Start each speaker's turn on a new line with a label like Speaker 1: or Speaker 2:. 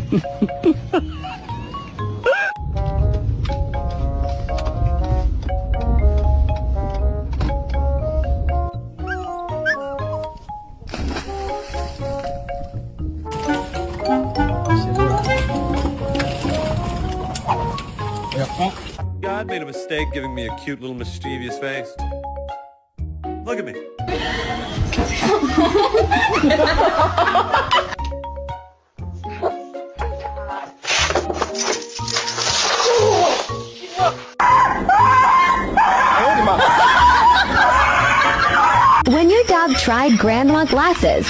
Speaker 1: God made a mistake giving me a cute little mischievous face. Look at me.
Speaker 2: When your dog tried grandma glasses.